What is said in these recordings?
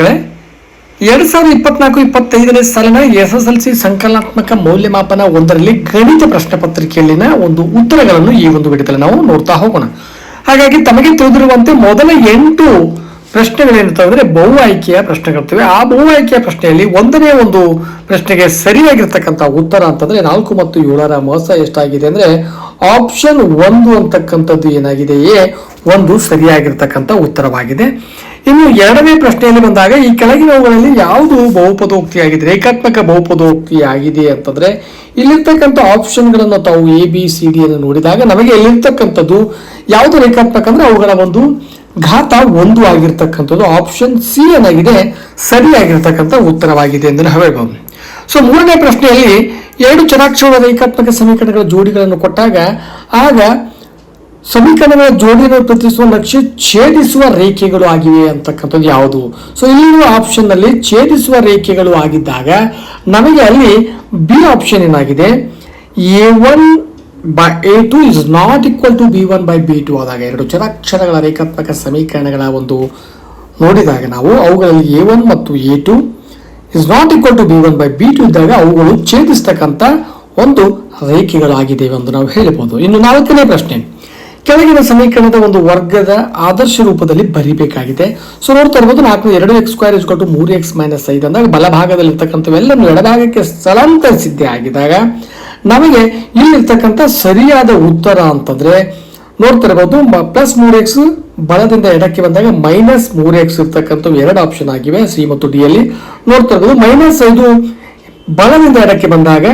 ವಿದ್ಯಾರ್ಥಿಗಳೇ, 2024-25ನೇ ಸಾಲಿನ SSLC ಸಂಕಲನಾತ್ಮಕ ಮೌಲ್ಯಮಾಪನ 1ರಲ್ಲಿ ಗಣಿತ ಪ್ರಶ್ನೆ ಪತ್ರಿಕೆಯಲ್ಲಿನ ಒಂದು ಉತ್ತರಗಳನ್ನು ಈ ಒಂದು ವಿಡಿಯೋದಲ್ಲಿ ನಾವು ನೋಡ್ತಾ ಹೋಗೋಣ. ಹಾಗಾಗಿ ತಮಗೆ ತಿಳಿದಿರುವಂತೆ ಮೊದಲ 8 ಪ್ರಶ್ನೆಗಳೇನಿರ್ತವೆ ಬಹು ಆಯ್ಕೆಯ ಪ್ರಶ್ನೆಗಳಿರ್ತವೆ. ಆ ಬಹು ಆಯ್ಕೆಯ ಪ್ರಶ್ನೆಯಲ್ಲಿ ಒಂದನೇ ಒಂದು ಪ್ರಶ್ನೆಗೆ ಸರಿಯಾಗಿರ್ತಕ್ಕಂಥ ಉತ್ತರ ಅಂತಂದ್ರೆ 4 ಮತ್ತು 7ರ ಮೊಸ ಎಷ್ಟಾಗಿದೆ ಅಂದ್ರೆ ಆಪ್ಷನ್ 1 ಅಂತಕ್ಕಂಥದ್ದು ಏನಾಗಿದೆಯೇ ಒಂದು ಸರಿಯಾಗಿರ್ತಕ್ಕಂಥ ಉತ್ತರವಾಗಿದೆ. ಇನ್ನು ಎರಡನೇ ಪ್ರಶ್ನೆಯಲ್ಲಿ ಬಂದಾಗ ಈ ಕೆಳಗಿನವುಗಳಲ್ಲಿ ಯಾವುದು ಬಹುಪದೋಕ್ತಿಯಾಗಿದೆ, ರೇಖಾತ್ಮಕ ಬಹುಪದೋಕ್ತಿಯಾಗಿದೆ ಅಂತಂದ್ರೆ ಇಲ್ಲಿರ್ತಕ್ಕಂಥ ಆಪ್ಷನ್ಗಳನ್ನು ತಾವು ABCD ಅನ್ನು ನೋಡಿದಾಗ ನಮಗೆ ಇಲ್ಲಿರ್ತಕ್ಕಂಥದ್ದು ಯಾವುದು ರೇಖಾತ್ಮಕ ಅಂದ್ರೆ ಅವುಗಳ ಒಂದು ಘಾತ 1 ಆಗಿರ್ತಕ್ಕಂಥದ್ದು ಆಪ್ಷನ್ C ಏನಾಗಿದೆ ಸರಿಯಾಗಿರ್ತಕ್ಕಂಥ ಉತ್ತರವಾಗಿದೆ ಎಂದು ಹೇಳಬಹುದು. ಸೊ ಮೂರನೇ ಪ್ರಶ್ನೆಯಲ್ಲಿ 2 ಚರಾಕ್ಷರ ರೇಖಾತ್ಮಕ ಸಮೀಕರಣಗಳ ಜೋಡಿಗಳನ್ನು ಕೊಟ್ಟಾಗ ಆಗ ಸಮೀಕರಣಗಳ ಜೋಡಿಯನ್ನು ಪ್ರತಿನಿಧಿಸುವ ನಕ್ಷೆ ಛೇದಿಸುವ ರೇಖೆಗಳು ಆಗಿವೆ ಅಂತಕ್ಕಂಥದ್ದು ಯಾವುದು? ಸೊ ಇಲ್ಲಿರುವ ಆಪ್ಷನ್ ನಲ್ಲಿ ಛೇದಿಸುವ ರೇಖೆಗಳು ಆಗಿದ್ದಾಗ ನಮಗೆ ಅಲ್ಲಿ ಬಿ ಆಪ್ಷನ್ ಏನಾಗಿದೆ A1 by A2 is not equal to B1 by B2 ಆದಾಗ 2 ಚರಾಕ್ಷರಗಳ ರೇಖಾತ್ಮಕ ಸಮೀಕರಣಗಳ ಒಂದು ನೋಡಿದಾಗ ನಾವು ಅವುಗಳಲ್ಲಿ A1 ಮತ್ತು A2 is not equal to B1 by B2 ಇದ್ದಾಗ ಅವುಗಳು ಛೇದಿಸ್ತಕ್ಕಂಥ ಒಂದು ರೇಖೆಗಳಾಗಿದೆ ಎಂದು ನಾವು ಹೇಳಬಹುದು. ಇನ್ನು 4ನೇ ಪ್ರಶ್ನೆ, ಕೆಳಗಿನ ಸಮೀಕರಣದ ಒಂದು ವರ್ಗದ ಆದರ್ಶ ರೂಪದಲ್ಲಿ ಬರಿಬೇಕಾಗಿದೆ. ಸೊ ನೋಡ್ತಾ ಇರ್ಬೋದು 2x² 3x - 5 ಅಂದಾಗ ಬಲಭಾಗದಲ್ಲಿರ್ತಕ್ಕಂಥವೆಲ್ಲವನ್ನು ಎಡಭಾಗಕ್ಕೆ ಸ್ಥಳಾಂತರಿಸಿದ್ದೇ ಆಗಿದ್ದಾಗ ನಮಗೆ ಇಲ್ಲಿರ್ತಕ್ಕಂಥ ಸರಿಯಾದ ಉತ್ತರ ಅಂತಂದ್ರೆ ನೋಡ್ತಾ ಇರಬಹುದು +3x ಬಲದಿಂದ ಎಡಕ್ಕೆ ಬಂದಾಗ -3x ಇರ್ತಕ್ಕಂಥ 2 ಆಪ್ಷನ್ ಆಗಿವೆ ಸಿ ಮತ್ತು ಡಿ ಅಲ್ಲಿ. ನೋಡ್ತಾ ಇರಬಹುದು -5 ಬಲದಿಂದ ಎಡಕ್ಕೆ ಬಂದಾಗ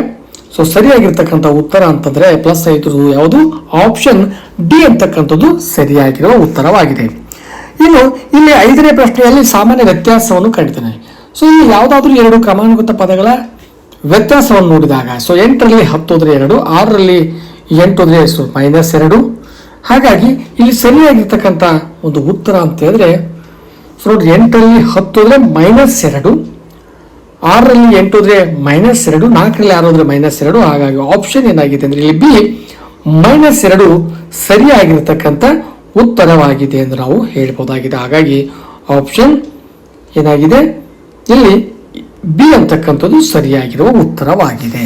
ಸೊ ಸರಿಯಾಗಿರ್ತಕ್ಕಂಥ ಉತ್ತರ ಅಂತಂದ್ರೆ +5 ಯಾವುದು ಆಪ್ಷನ್ ಡಿ ಅಂತಕ್ಕಂಥದ್ದು ಸರಿಯಾಗಿರುವ ಉತ್ತರವಾಗಿದೆ. ಇನ್ನು ಇಲ್ಲಿ 5ನೇ ಪ್ರಶ್ನೆಯಲ್ಲಿ ಸಾಮಾನ್ಯ ವ್ಯತ್ಯಾಸವನ್ನು ಕಂಡಿದ್ದೇನೆ. ಸೊ ಇಲ್ಲಿ ಯಾವುದಾದ್ರೂ 2 ಕ್ರಮಾನುಗತ ಪದಗಳ ವ್ಯತ್ಯಾಸವನ್ನು ನೋಡಿದಾಗ ಸೊ 8ರಲ್ಲಿ 10 ಹೋದ್ರೆ 2, 6ರಲ್ಲಿ 8 ಹೋದ್ರೆ -2. ಹಾಗಾಗಿ ಇಲ್ಲಿ ಸರಿಯಾಗಿರ್ತಕ್ಕಂಥ ಒಂದು ಉತ್ತರ ಅಂತ ಹೇಳಿದ್ರೆ ಸೊ ನೋಡ್ರಿ 8ರಲ್ಲಿ 10 ಹೋದ್ರೆ -2, 6ರಲ್ಲಿ 8 ಹೋದ್ರೆ -2, 4ರಲ್ಲಿ 6 ಹೋದ್ರೆ -2. ಹಾಗಾಗಿ ಆಪ್ಷನ್ ಏನಾಗಿದೆ ಅಂದ್ರೆ ಇಲ್ಲಿ ಬಿ -2 ಸರಿಯಾಗಿರ್ತಕ್ಕಂಥ ಉತ್ತರವಾಗಿದೆ ಎಂದು ನಾವು ಹೇಳ್ಬೋದಾಗಿದೆ. ಹಾಗಾಗಿ ಆಪ್ಷನ್ ಏನಾಗಿದೆ ಇಲ್ಲಿ ಬಿ ಅಂತಕ್ಕಂಥದ್ದು ಸರಿಯಾಗಿರುವ ಉತ್ತರವಾಗಿದೆ.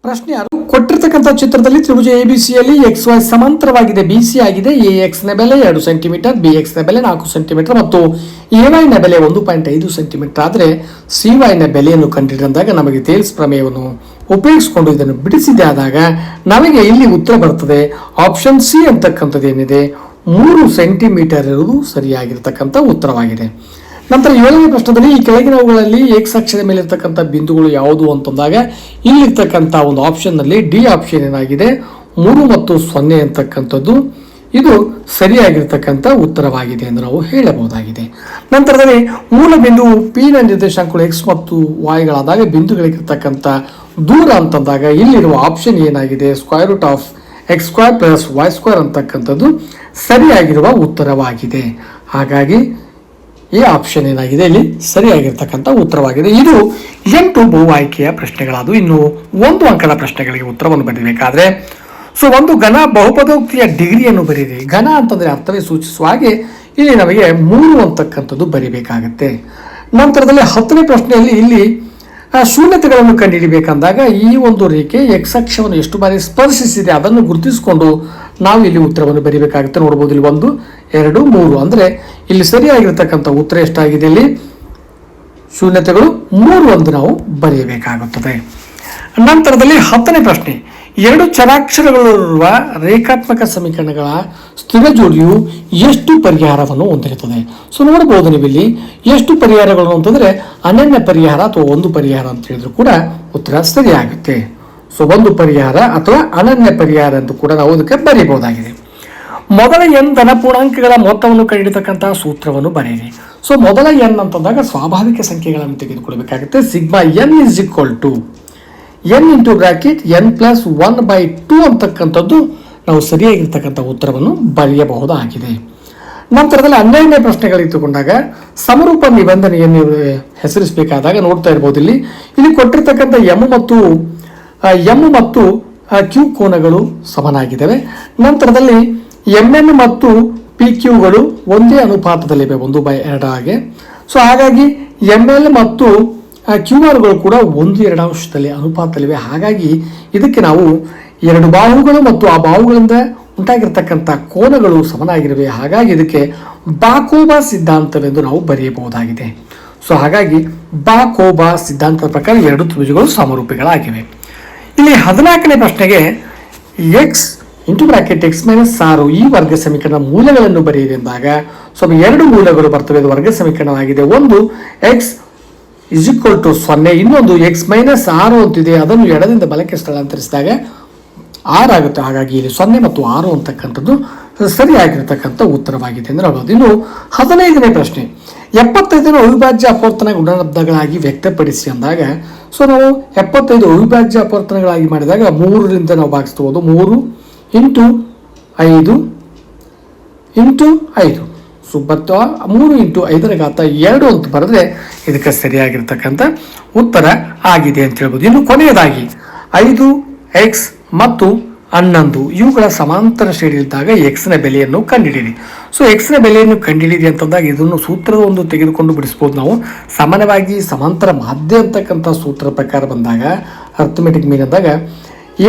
ಪ್ರಶ್ನೆ 6, ಕೊಟ್ಟಿರ್ತಕ್ಕಂಥ ಚಿತ್ರದಲ್ಲಿ ತ್ರಿಭುಜ ABCಯಲ್ಲಿ XY ಸಮಾಂತರವಾಗಿದೆ. BC ಆಗಿದೆ. AX ನ ಬೆಲೆ 2 ಸೆಂಟಿಮೀಟರ್, BX ನ ಬೆಲೆ 4 ಸೆಂಟಿಮೀಟರ್ ಮತ್ತು AY ನ ಬೆಲೆ 1.5 ಸೆಂಟಿಮೀಟರ್ ಆದರೆ CY ನ ಬೆಲೆಯನ್ನು ಕಂಡುಹಿಡಿದಾಗ ನಮಗೆ ಥೇಲ್ಸ್ ಪ್ರಮೇಯವನ್ನು ಉಪಯೋಗಿಸಿಕೊಂಡು ಇದನ್ನು ಬಿಡಿಸಿದೆ ಆದಾಗ ನಮಗೆ ಇಲ್ಲಿ ಉತ್ತರ ಬರ್ತದೆ ಆಪ್ಷನ್ ಸಿ ಅಂತಕ್ಕಂಥದ್ದು ಏನಿದೆ 3 ಸೆಂಟಿಮೀಟರ್ ಇರುವುದು ಸರಿಯಾಗಿರ್ತಕ್ಕಂಥ ಉತ್ತರವಾಗಿದೆ. ನಂತರ 7ನೇ ಪ್ರಶ್ನೆಯಲ್ಲಿ ಈ ಕೆಳಗಿನವುಗಳಲ್ಲಿ X ಅಕ್ಷದ ಮೇಲೆ ಇರ್ತಕ್ಕಂಥ ಬಿಂದುಗಳು ಯಾವುದು ಅಂತಂದಾಗ ಇಲ್ಲಿರ್ತಕ್ಕಂಥ ಒಂದು ಆಪ್ಷನ್ ನಲ್ಲಿ ಡಿ ಆಪ್ಷನ್ ಏನಾಗಿದೆ 3 ಮತ್ತು 0 ಅಂತಕ್ಕಂಥದ್ದು ಇದು ಸರಿಯಾಗಿರ್ತಕ್ಕಂಥ ಉತ್ತರವಾಗಿದೆ ಎಂದು ನಾವು ಹೇಳಬಹುದಾಗಿದೆ. ನಂತರದಲ್ಲಿ ಮೂಲ ಬಿಂದು P ನ ನಿರ್ದೇಶಾಂಕಗಳು X ಮತ್ತು Y ಗಳಾದಾಗ ಬಿಂದುಗಳಿಗಿರ್ತಕ್ಕಂಥ ದೂರ ಅಂತಂದಾಗ ಇಲ್ಲಿರುವ ಆಪ್ಷನ್ ಏನಾಗಿದೆ √x² + y² ಅಂತಕ್ಕಂಥದ್ದು ಸರಿಯಾಗಿರುವ ಉತ್ತರವಾಗಿದೆ. ಹಾಗಾಗಿ ಈ ಆಪ್ಷನ್ ಏನಾಗಿದೆ ಇಲ್ಲಿ ಸರಿಯಾಗಿರ್ತಕ್ಕಂಥ ಉತ್ತರವಾಗಿದೆ. ಇದು 8 ಬಹು ಆಯ್ಕೆಯ ಪ್ರಶ್ನೆಗಳಾದವು. ಇನ್ನು 1 ಅಂಕದ ಪ್ರಶ್ನೆಗಳಿಗೆ ಉತ್ತರವನ್ನು ಬರೀಬೇಕಾದ್ರೆ ಸೊ ಒಂದು ಘನ ಬಹುಪದೋಕ್ತಿಯ ಡಿಗ್ರಿಯನ್ನು ಬರೀರಿ. ಘನ ಅಂತಂದ್ರೆ ಅರ್ಥವೇ ಸೂಚಿಸುವ ಹಾಗೆ ಇಲ್ಲಿ ನಮಗೆ 3 ಅಂತಕ್ಕಂಥದ್ದು ಬರಿಬೇಕಾಗತ್ತೆ. ನಂತರದಲ್ಲಿ 10ನೇ ಪ್ರಶ್ನೆಯಲ್ಲಿ ಇಲ್ಲಿ ಶೂನ್ಯತೆಗಳನ್ನು ಕಂಡುಹಿಡಿಬೇಕಂದಾಗ ಈ ಒಂದು ರೇಖೆ X ಅಕ್ಷವನ್ನು ಎಷ್ಟು ಬಾರಿ ಸ್ಪರ್ಶಿಸಿದೆ ಅದನ್ನು ಗುರುತಿಸಿಕೊಂಡು ನಾವು ಇಲ್ಲಿ ಉತ್ತರವನ್ನು ಬರೀಬೇಕಾಗುತ್ತೆ. ನೋಡಬಹುದು ಇಲ್ಲಿ 1, 2, 3 ಅಂದ್ರೆ ಇಲ್ಲಿ ಸರಿಯಾಗಿರ್ತಕ್ಕಂಥ ಉತ್ತರ ಎಷ್ಟಾಗಿದೆ ಇಲ್ಲಿ ಶೂನ್ಯತೆಗಳು 3 ಎಂದು ನಾವು ಬರೆಯಬೇಕಾಗುತ್ತದೆ. ನಂತರದಲ್ಲಿ 10ನೇ ಪ್ರಶ್ನೆ, 2 ಚರಾಕ್ಷರಗಳಿರುವ ರೇಖಾತ್ಮಕ ಸಮೀಕರಣಗಳ ಸ್ಥಿರ ಜೋಡಿಯು ಎಷ್ಟು ಪರಿಹಾರವನ್ನು ಹೊಂದಿರುತ್ತದೆ? ಸೊ ನೋಡಬಹುದು ನೀವು ಇಲ್ಲಿ ಎಷ್ಟು ಪರಿಹಾರಗಳು ಅಂತಂದ್ರೆ ಅನನ್ಯ ಪರಿಹಾರ ಅಥವಾ ಒಂದು ಪರಿಹಾರ ಅಂತ ಹೇಳಿದ್ರು ಕೂಡ ಉತ್ತರ ಸರಿಯಾಗುತ್ತೆ. ಸೊ ಒಂದು ಪರಿಹಾರ ಅಥವಾ ಅನನ್ಯ ಪರಿಹಾರ ಎಂದು ಕೂಡ ನಾವು ಅದಕ್ಕೆ ಬರೀಬಹುದಾಗಿದೆ. ಮೊದಲ n ಧನಪೂರ್ಣಾಂಕಗಳ ಮೊತ್ತವನ್ನು ಕಂಡುಹಿಡಿತಕ್ಕಂತಹ ಸೂತ್ರವನ್ನು ಬರೆಯಿರಿ. ಸೊ ಮೊದಲ n ಅಂತಂದಾಗ ಸ್ವಾಭಾವಿಕ ಸಂಖ್ಯೆಗಳನ್ನು ತೆಗೆದುಕೊಳ್ಬೇಕಾಗುತ್ತೆ. Sigma n is equal to n into bracket n + 1/2 ಅಂತಕ್ಕಂಥದ್ದು ನಾವು ಸರಿಯಾಗಿರ್ತಕ್ಕಂಥ ಉತ್ತರವನ್ನು ಬರೆಯಬಹುದಾಗಿದೆ. ನಂತರದಲ್ಲಿ 12ನೇ ಪ್ರಶ್ನೆಗಳಿಗೆ ತಗೊಂಡಾಗ ಸಮರೂಪ ನಿಬಂಧನೆಯನ್ನು ಹೆಸರಿಸಬೇಕಾದಾಗ ನೋಡ್ತಾ ಇರಬಹುದು ಇಲ್ಲಿ ಕೊಟ್ಟಿರ್ತಕ್ಕಂಥ m ಮತ್ತು q ಕೋನಗಳು ಸಮನಾಗಿದ್ದಾವೆ. ನಂತರದಲ್ಲಿ mn ಮತ್ತು PQಗಳು ಒಂದೇ ಅನುಪಾತದಲ್ಲಿವೆ 1/2 ಹಾಗೆ. ಸೊ ಹಾಗಾಗಿ ಎಮ್ ಎಲ್ ಮತ್ತು ಕ್ಯೂ ಆರ್ಗಳು ಕೂಡ 1:2 ಅಂಶದಲ್ಲಿ ಅನುಪಾತದಲ್ಲಿವೆ. ಹಾಗಾಗಿ ಇದಕ್ಕೆ ನಾವು ಎರಡು ಬಾಹುಗಳು ಮತ್ತು ಆ ಬಾಹುಗಳಿಂದ ಉಂಟಾಗಿರ್ತಕ್ಕಂಥ ಕೋನಗಳು ಸಮನಾಗಿರುವೆ. ಹಾಗಾಗಿ ಇದಕ್ಕೆ ಬಾಕೋಬಾ ಸಿದ್ಧಾಂತವೆಂದು ನಾವು ಬರೆಯಬಹುದಾಗಿದೆ. ಸೊ ಹಾಗಾಗಿ ಬಾಕೋಬಾ ಸಿದ್ಧಾಂತದ ಪ್ರಕಾರ ಎರಡು ತ್ರಿಭುಜಗಳು ಸಮರೂಪಿಗಳಾಗಿವೆ. ಇಲ್ಲಿ 14ನೇ ಪ್ರಶ್ನೆಗೆ X into bracket X minus 6 ಈ ವರ್ಗ ಸಮೀಕರಣ ಮೂಲಗಳನ್ನು ಬರೆಯಿರಿ ಎಂದಾಗ ಸ್ವಲ್ಪ ಎರಡು ಮೂಲಗಳು ಬರ್ತವೆ. ಇದು ವರ್ಗ ಸಮೀಕರಣವಾಗಿದೆ. ಒಂದು ಎಕ್ಸ್ ಇಸ್ ಈಕ್ವಲ್ ಟು 0, ಇನ್ನೊಂದು ಎಕ್ಸ್ ಮೈನಸ್ 6 ಅಂತಿದೆ. ಅದನ್ನು ಎಡದಿಂದ ಬಲಕ್ಕೆ ಸ್ಥಳಾಂತರಿಸಿದಾಗ 6 ಆಗುತ್ತೆ. ಹಾಗಾಗಿ ಇಲ್ಲಿ 0 ಮತ್ತು 6 ಅಂತಕ್ಕಂಥದ್ದು ಸರಿಯಾಗಿರ್ತಕ್ಕಂಥ ಉತ್ತರವಾಗಿದೆ ಎಂದು ಹೇಳ್ಬೋದು. ಇನ್ನು 15ನೇ ಪ್ರಶ್ನೆ 75 ಅವಿಭಾಜ್ಯ ಅಪವರ್ತನ ಗುಣಲಬ್ಧಗಳಾಗಿ ವ್ಯಕ್ತಪಡಿಸಿ ಅಂದಾಗ ಸೊ ನಾವು 75 ಅವಿಭಾಜ್ಯ ಅಪವರ್ತನಗಳಾಗಿ ಮಾಡಿದಾಗ 3ರಿಂದ ನಾವು ಭಾಗಿಸ್ಬೋದು. 3 ಇಂಟು 5 ಇಂಟು 5 ಸುಬ್ಬತ್ತು 3 ಇಂಟು 5ರ ಘಾತ 2 ಅಂತ ಬರೆದ್ರೆ ಇದಕ್ಕೆ ಸರಿಯಾಗಿರ್ತಕ್ಕಂಥ ಉತ್ತರ ಆಗಿದೆ ಅಂತ ಹೇಳ್ಬೋದು. ಇನ್ನು ಕೊನೆಯದಾಗಿ 5x ಮತ್ತು 11 ಇವುಗಳ ಸಮಾಂತರ ಶ್ರೇಣಿಯಿದ್ದಾಗ ಎಕ್ಸ್ನ ಬೆಲೆಯನ್ನು ಕಂಡುಹಿಡಿಯಿರಿ. ಸೊ ಎಕ್ಸ್ನ ಬೆಲೆಯನ್ನು ಕಂಡುಹಿಡಿಯಿರಿ ಅಂತಂದಾಗ ಇದನ್ನು ಸೂತ್ರದ ಒಂದು ತೆಗೆದುಕೊಂಡು ಬಿಡಿಸ್ಬೋದು ನಾವು. ಸಾಮಾನ್ಯವಾಗಿ ಸಮಾಂತರ ಮಾಧ್ಯ ಅಂತಕ್ಕಂಥ ಸೂತ್ರದ ಪ್ರಕಾರ ಬಂದಾಗ ಅರ್ಥಮೆಟಿಕ್ ಮೀನ್ ಅಂದಾಗ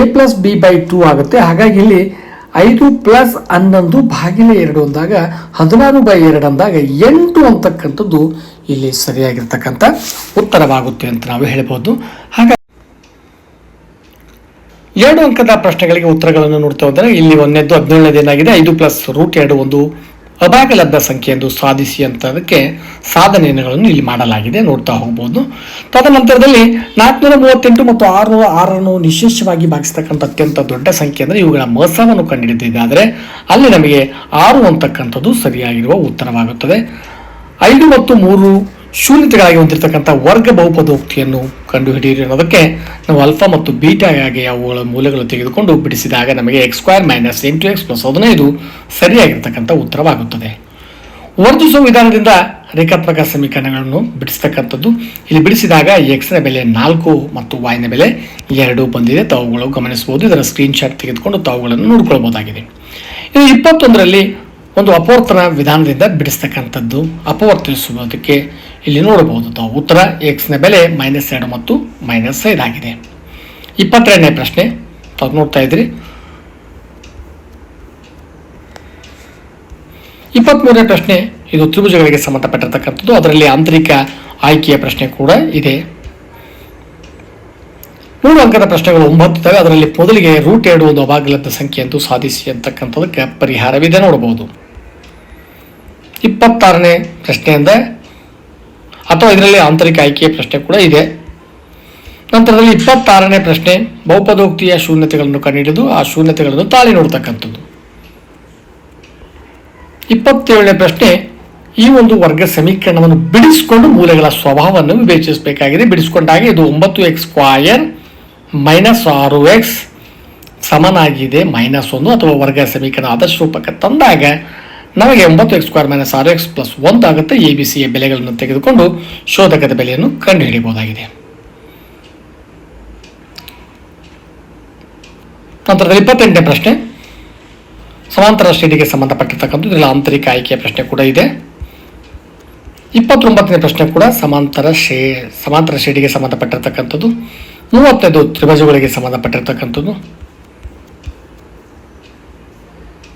a+b/2 ಆಗುತ್ತೆ. ಹಾಗಾಗಿ ಇಲ್ಲಿ 5 + 11 ಭಾಗಿಲೆ 2 ಅಂದಾಗ 16/2 ಅಂದಾಗ 8 ಅಂತಕ್ಕಂಥದ್ದು ಇಲ್ಲಿ ಸರಿಯಾಗಿರ್ತಕ್ಕಂಥ ಉತ್ತರವಾಗುತ್ತೆ ಅಂತ ನಾವು ಹೇಳ್ಬೋದು. ಹಾಗಾಗಿ 2 ಅಂಕದ ಪ್ರಶ್ನೆಗಳಿಗೆ ಉತ್ತರಗಳನ್ನು ನೋಡ್ತಾ ಹೋದರೆ ಇಲ್ಲಿ 1ನೇದು 17ನೇದು ಏನಾಗಿದೆ 5 + √2 ಒಂದು ಅಭಾಗಲಬ್ಧ ಸಂಖ್ಯೆ ಎಂದು ಸಾಧಿಸಿ ಅಂತದಕ್ಕೆ ಸಾಧನೆಗಳನ್ನು ಇಲ್ಲಿ ಮಾಡಲಾಗಿದೆ, ನೋಡ್ತಾ ಹೋಗ್ಬೋದು. ತದನಂತರದಲ್ಲಿ 438 ಮತ್ತು 606 ನಿಶೇಷವಾಗಿ ಭಾಗಿಸ್ತಕ್ಕಂಥ ಅತ್ಯಂತ ದೊಡ್ಡ ಸಂಖ್ಯೆ ಅಂದರೆ ಇವುಗಳ ಮೊಸವನ್ನು ಕಂಡುಹಿಡಿದಿದ್ದಾದರೆ ಅಲ್ಲಿ ನಮಗೆ 6 ಅಂತಕ್ಕಂಥದ್ದು ಸರಿಯಾಗಿರುವ ಉತ್ತರವಾಗುತ್ತದೆ. 5 ಮತ್ತು 3 ಶೂನ್ಯತೆಗಳಾಗಿ ಹೊಂದಿರತಕ್ಕಂಥ ವರ್ಗ ಬಹುಪದೋಕ್ತಿಯನ್ನು ಕಂಡುಹಿಡಿಯಿರಿ ಅನ್ನೋದಕ್ಕೆ ನಾವು ಅಲ್ಫಾ ಮತ್ತು ಬೀಟಾಗಾಗಿ ಅವುಗಳ ಮೂಲಗಳು ತೆಗೆದುಕೊಂಡು ಬಿಡಿಸಿದಾಗ ನಮಗೆ x² - 8x + 15 ಸರಿಯಾಗಿರ್ತಕ್ಕಂಥ ಉತ್ತರವಾಗುತ್ತದೆ. ವರ್ಧಿಸುವ ವಿಧಾನದಿಂದ ರೇಖಾತ್ಮಕ ಸಮೀಕರಣಗಳನ್ನು ಬಿಡಿಸ್ತಕ್ಕಂಥದ್ದು. ಇಲ್ಲಿ ಬಿಡಿಸಿದಾಗ ಎಕ್ಸ್ನ ಬೆಲೆ 4 ಮತ್ತು ವಾಯ್ನ ಬೆಲೆ 2 ಬಂದಿದೆ. ತಾವುಗಳು ಗಮನಿಸಬಹುದು. ಇದರ ಸ್ಕ್ರೀನ್ಶಾಟ್ ತೆಗೆದುಕೊಂಡು ತಾವುಗಳನ್ನು ನೋಡ್ಕೊಳ್ಬಹುದಾಗಿದೆ. ಇನ್ನು 21ರಲ್ಲಿ ಒಂದು ಅಪವರ್ತನ ವಿಧಾನದಿಂದ ಬಿಡಿಸ್ತಕ್ಕಂಥದ್ದು. ಅಪವರ್ತಿಸುವುದಕ್ಕೆ ಇಲ್ಲಿ ನೋಡಬಹುದು ತಾವು ಉತ್ತರ ಎಕ್ಸ್ನ ಬೆಲೆ -2 ಮತ್ತು -5 ಆಗಿದೆ. 22ನೇ ಪ್ರಶ್ನೆ ತಾವು ನೋಡ್ತಾ ಇದ್ರಿ. 23ನೇ ಪ್ರಶ್ನೆ ಇದು ತ್ರಿಭುಜಗಳಿಗೆ ಸಂಬಂಧಪಟ್ಟಿರ್ತಕ್ಕಂಥದ್ದು. ಅದರಲ್ಲಿ ಆಂತರಿಕ ಆಯ್ಕೆಯ ಪ್ರಶ್ನೆ ಕೂಡ ಇದೆ. 3 ಅಂಕದ ಪ್ರಶ್ನೆಗಳು 9 ಇದ್ದಾವೆ. ಅದರಲ್ಲಿ ಮೊದಲಿಗೆ √2 ಒಂದು ಅಭಾಗಲಬ್ಧ ಸಂಖ್ಯೆ ಎಂದು ಸಾಧಿಸಿ ಅಂತಕ್ಕಂಥದಕ್ಕೆ ಪರಿಹಾರವಿದೆ, ನೋಡಬಹುದು. 26ನೇ ಪ್ರಶ್ನೆಯಿಂದ ಅಥವಾ ಇದರಲ್ಲಿ ಆಂತರಿಕ ಆಯ್ಕೆಯ ಪ್ರಶ್ನೆ ಕೂಡ ಇದೆ. ನಂತರದಲ್ಲಿ 26ನೇ ಪ್ರಶ್ನೆ ಬಹುಪದೋಕ್ತಿಯ ಶೂನ್ಯತೆಗಳನ್ನು ಕಂಡುಹಿಡಿದು ಆ ಶೂನ್ಯತೆಗಳನ್ನು ತಾಳಿ ನೋಡ್ತಕ್ಕಂಥದ್ದು. 27ನೇ ಪ್ರಶ್ನೆ ಈ ಒಂದು ವರ್ಗ ಸಮೀಕರಣವನ್ನು ಬಿಡಿಸಿಕೊಂಡು ಮೂಲಗಳ ಸ್ವಭಾವವನ್ನು ವಿವೇಚಿಸಬೇಕಾಗಿದೆ. ಬಿಡಿಸಿಕೊಂಡಾಗ ಇದು 9x² - 6x ಸಮನಾಗಿದೆ -1 ಅಥವಾ ವರ್ಗ ಸಮೀಕರಣ ಆದರ್ಶ ರೂಪಕ್ಕೆ ತಂದಾಗ ನಮಗೆ 9x² - 6x + 1 ಆಗುತ್ತೆ. ABCಯ ಬೆಲೆಗಳನ್ನು ತೆಗೆದುಕೊಂಡು ಶೋಧಕದ ಬೆಲೆಯನ್ನು ಕಂಡುಹಿಡಿಯಬಹುದಾಗಿದೆ. ನಂತರದಲ್ಲಿ 28ನೇ ಪ್ರಶ್ನೆ ಸಮಾಂತರ ಶ್ರೇಣಿಗೆ ಸಂಬಂಧಪಟ್ಟಿರ್ತಕ್ಕಂಥದ್ದು. ಇದರಲ್ಲಿ ಆಂತರಿಕ ಆಯ್ಕೆಯ ಪ್ರಶ್ನೆ ಕೂಡ ಇದೆ. 29ನೇ ಪ್ರಶ್ನೆ ಕೂಡ ಸಮಾಂತರ ಶ್ರೇಣಿಗೆ ಸಂಬಂಧಪಟ್ಟಿರ್ತಕ್ಕಂಥದ್ದು. 30ನೇದು ತ್ರಿಭುಜಗಳಿಗೆ ಸಂಬಂಧಪಟ್ಟಿರ್ತಕ್ಕಂಥದ್ದು.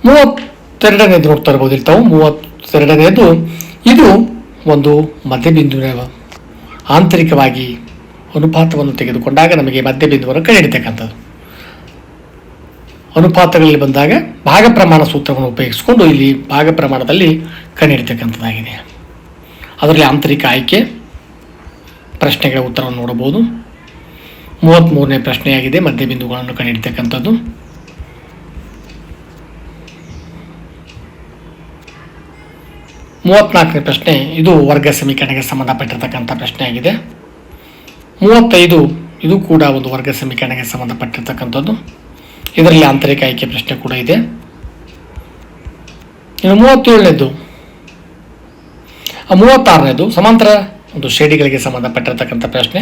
32ನೇದು ನೋಡ್ತಾ ಇರ್ಬೋದು ಇಲ್ಲಿ ತಾವು. 32ನೇದು ಇದು ಒಂದು ಮಧ್ಯಬಿಂದುವಿನ ಆಂತರಿಕವಾಗಿ ಅನುಪಾತವನ್ನು ತೆಗೆದುಕೊಂಡಾಗ ನಮಗೆ ಮಧ್ಯಬಿಂದುವನ್ನು ಕಂಡುಹಿಡಿತಕ್ಕಂಥದ್ದು. ಅನುಪಾತಗಳಲ್ಲಿ ಬಂದಾಗ ಭಾಗ ಪ್ರಮಾಣ ಸೂತ್ರವನ್ನು ಉಪಯೋಗಿಸಿಕೊಂಡು ಇಲ್ಲಿ ಭಾಗ ಪ್ರಮಾಣದಲ್ಲಿ ಕಂಡುಹಿಡಿತಕ್ಕಂಥದ್ದಾಗಿದೆ. ಅದರಲ್ಲಿ ಆಂತರಿಕ ಆಯ್ಕೆ ಪ್ರಶ್ನೆಗಳ ಉತ್ತರವನ್ನು ನೋಡಬಹುದು. 33ನೇ ಪ್ರಶ್ನೆಯಾಗಿದೆ ಮಧ್ಯಬಿಂದುಗಳನ್ನು ಕಂಡುಹಿಡಿತಕ್ಕಂಥದ್ದು. 34ನೇ ಪ್ರಶ್ನೆ ಇದು ವರ್ಗ ಸಮೀಕರಣಕ್ಕೆ ಸಂಬಂಧಪಟ್ಟಿರ್ತಕ್ಕಂಥ ಪ್ರಶ್ನೆಯಾಗಿದೆ. 35 ಇದು ಕೂಡ ಒಂದು ವರ್ಗ ಸಮೀಕರಣಕ್ಕೆ ಸಂಬಂಧಪಟ್ಟಿರ್ತಕ್ಕಂಥದ್ದು. ಇದರಲ್ಲಿ ಆಂತರಿಕ ಆಯ್ಕೆ ಪ್ರಶ್ನೆ ಕೂಡ ಇದೆ. ಇನ್ನು 37ನೇದು 36ನೇದು ಸಮಾಂತರ ಒಂದು ಶ್ರೇಣಿಗಳಿಗೆ ಸಂಬಂಧಪಟ್ಟಿರ್ತಕ್ಕಂಥ ಪ್ರಶ್ನೆ.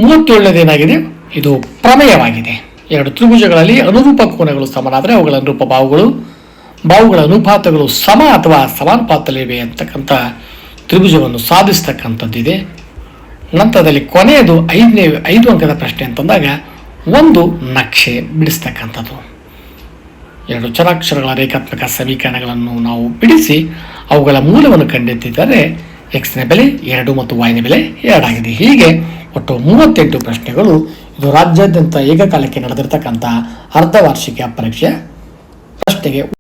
37ನೇದು ಏನಾಗಿದೆ ಇದು ಪ್ರಮೇಯವಾಗಿದೆ. ಎರಡು ತ್ರಿಭುಜಗಳಲ್ಲಿ ಅನುರೂಪ ಕೋನಗಳು ಸಮನಾದರೆ ಅವುಗಳ ಅನುರೂಪ ಬಾಹುಗಳು ಬಾಹುಗಳ ಅನುಪಾತಗಳು ಸಮ ಅಥವಾ ಸಮಾನುಪಾತದಲ್ಲಿವೆ ಅಂತಕ್ಕಂಥ ತ್ರಿಭುಜವನ್ನು ಸಾಧಿಸ್ತಕ್ಕಂಥದ್ದಿದೆ. ನಂತರದಲ್ಲಿ ಕೊನೆಯದು 5 ಅಂಕದ ಪ್ರಶ್ನೆ ಅಂತಂದಾಗ ಒಂದು ನಕ್ಷೆ ಬಿಡಿಸ್ತಕ್ಕಂಥದ್ದು. 2 ಚರಾಕ್ಷರಗಳ ರೇಖಾತ್ಮಕ ಸಮೀಕರಣಗಳನ್ನು ನಾವು ಬಿಡಿಸಿ ಅವುಗಳ ಮೂಲವನ್ನು ಕಂಡುಹಿಡಿದರೆ ಎಕ್ಸ್ನ ಬೆಲೆ 2 ಮತ್ತು ವೈನ ಬೆಲೆ 2 ಆಗಿದೆ. ಹೀಗೆ ಒಟ್ಟು 38 ಪ್ರಶ್ನೆಗಳು. ಇದು ರಾಜ್ಯಾದ್ಯಂತ ಏಕಕಾಲಕ್ಕೆ ನಡೆದಿರ್ತಕ್ಕಂಥ ಅರ್ಧವಾರ್ಷಿಕ ಪರೀಕ್ಷೆಯ ಪ್ರಶ್ನೆಗೆ